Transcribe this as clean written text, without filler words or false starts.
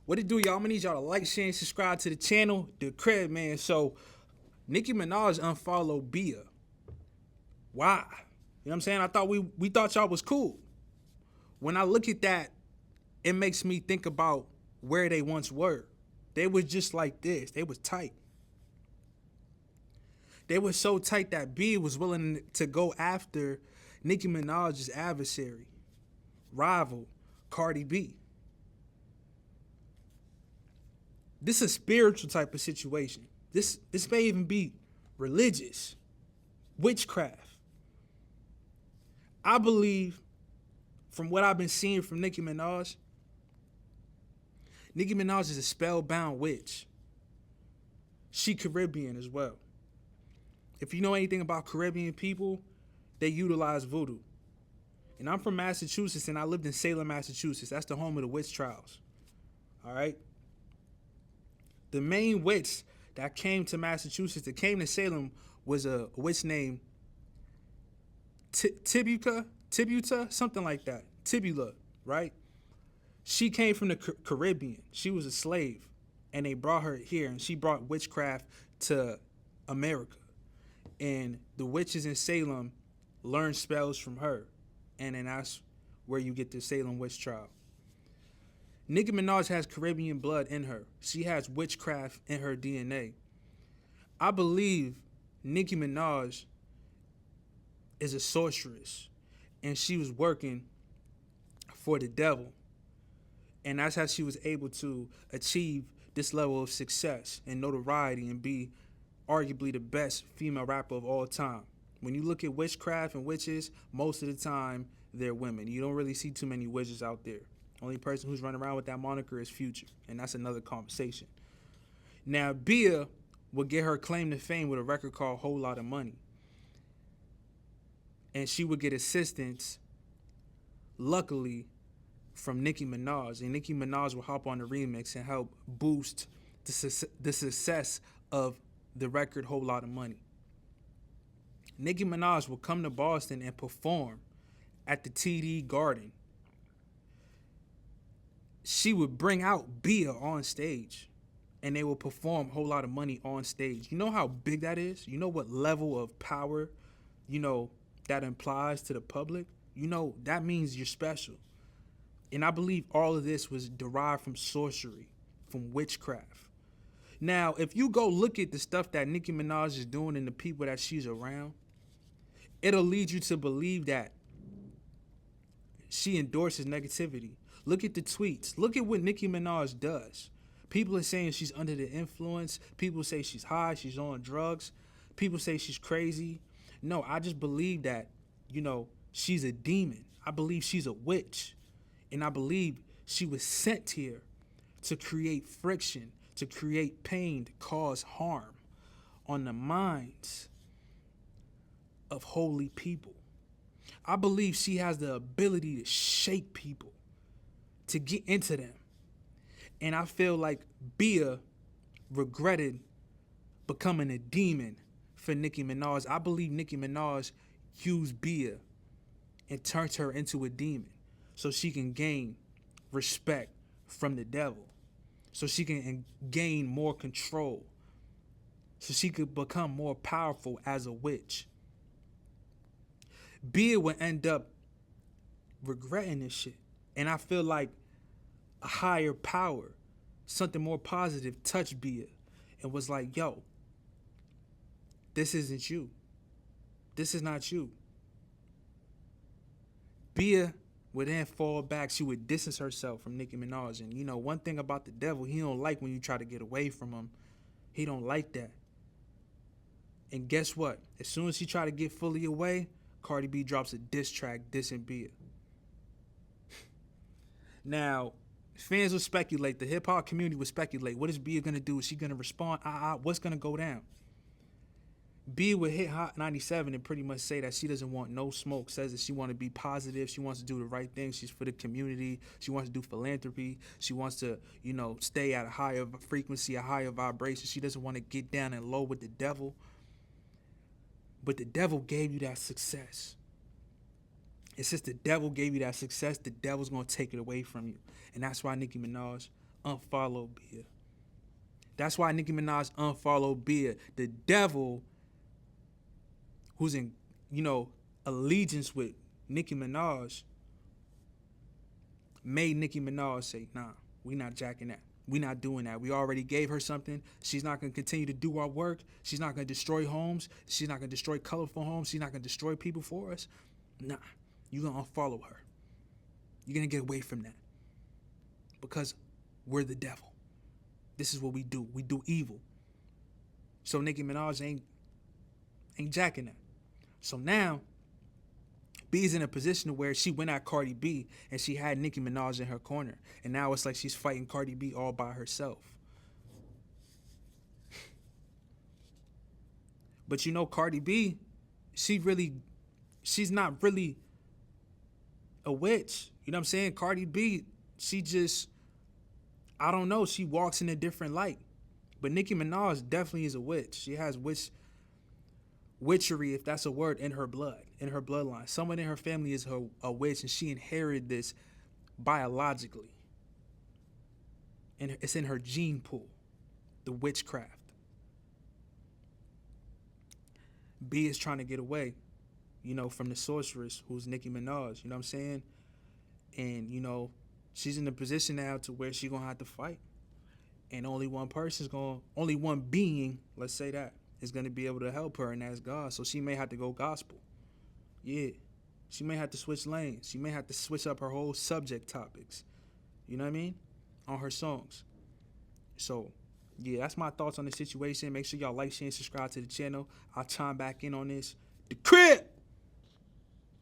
What it do, y'all? I'm gonna need y'all to like, share, and subscribe to the channel, The Crib, man. So, Nicki Minaj unfollowed BIA. Why? You know what I'm saying? I thought we thought y'all was cool. When I look at that, it makes me think about where they once were. They was just like this. They was tight. They were so tight that BIA was willing to go after Nicki Minaj's adversary, rival, Cardi B. This is a spiritual type of situation. This may even be religious, witchcraft. I believe from what I've been seeing from Nicki Minaj is a spellbound witch. She Caribbean as well. If you know anything about Caribbean people, they utilize voodoo. And I'm from Massachusetts and I lived in Salem, Massachusetts. That's the home of the witch trials. All right? The main witch that came to Massachusetts, that came to Salem, was a witch named Tibuta, something like that. Tibula, right? She came from the Caribbean. She was a slave, and they brought her here, and she brought witchcraft to America. And the witches in Salem learned spells from her, and then that's where you get the Salem witch trial. Nicki Minaj has Caribbean blood in her. She has witchcraft in her DNA. I believe Nicki Minaj is a sorceress, and she was working for the devil. And that's how she was able to achieve this level of success and notoriety and be arguably the best female rapper of all time. When you look at witchcraft and witches, most of the time they're women. You don't really see too many witches out there. Only person who's running around with that moniker is Future, and that's another conversation. Now, Bia would get her claim to fame with a record called Whole Lot of Money. And she would get assistance, luckily, from Nicki Minaj. And Nicki Minaj will hop on the remix and help boost the success of the record Whole Lot of Money. Nicki Minaj will come to Boston and perform at the TD Garden. She would bring out Bia on stage, and they will perform Whole Lot of Money on stage. You know how big that is? You know what level of power, that implies to the public? That means you're special. And I believe all of this was derived from sorcery, from witchcraft. Now, if you go look at the stuff that Nicki Minaj is doing and the people that she's around, it'll lead you to believe that she endorses negativity. Look at the tweets. Look at what Nicki Minaj does. People are saying she's under the influence. People say she's high, she's on drugs. People say she's crazy. No, I just believe that, she's a demon. I believe she's a witch. And I believe she was sent here to create friction, to create pain, to cause harm on the minds of holy people. I believe she has the ability to shake people, to get into them. And I feel like Bia regretted becoming a demon for Nicki Minaj. I believe Nicki Minaj used Bia and turned her into a demon so she can gain respect from the devil, so she can gain more control, so she could become more powerful as a witch. Bia would end up regretting this shit. And I feel like a higher power, something more positive, touched Bia and was like, yo, this isn't you. This is not you. Bia would then fall back. She would distance herself from Nicki Minaj. And one thing about the devil, he don't like when you try to get away from him. He don't like that. And guess what? As soon as she try to get fully away, Cardi B drops a diss track dissing Bia. Now, fans will speculate. The hip hop community will speculate. What is Bia gonna do? Is she gonna respond? What's gonna go down? Bia would hit Hot 97 and pretty much say that she doesn't want no smoke. Says that she want to be positive. She wants to do the right thing. She's for the community. She wants to do philanthropy. She wants to, stay at a higher frequency, a higher vibration. She doesn't want to get down and low with the devil. But the devil gave you that success. And since the devil gave you that success, the devil's going to take it away from you. And that's why Nicki Minaj unfollow BIA. That's why Nicki Minaj unfollowed BIA. The devil, who's in, allegiance with Nicki Minaj, made Nicki Minaj say, nah, we not jacking that. We not doing that. We already gave her something. She's not going to continue to do our work. She's not going to destroy homes. She's not going to destroy colorful homes. She's not going to destroy people for us. Nah, you're going to unfollow her. You're going to get away from that. Because we're the devil. This is what we do. We do evil. So Nicki Minaj ain't jacking that. So now, B is in a position where she went at Cardi B and she had Nicki Minaj in her corner. And now it's like she's fighting Cardi B all by herself. But Cardi B, she's not really a witch. You know what I'm saying? Cardi B, she just, I don't know, she walks in a different light. But Nicki Minaj definitely is a witch. She has witchery, if that's a word, in her blood, in her bloodline. Someone in her family is a witch, and she inherited this biologically. And it's in her gene pool, the witchcraft. B is trying to get away, from the sorceress who's Nicki Minaj, you know what I'm saying? And, she's in a position now to where she's going to have to fight. And only one being, let's say that, is going to be able to help her, and that's God. So she may have to go gospel. Yeah. She may have to switch lanes. She may have to switch up her whole subject topics. You know what I mean? On her songs. So, yeah, that's my thoughts on the situation. Make sure y'all like, share, and subscribe to the channel. I'll chime back in on this. The Crib!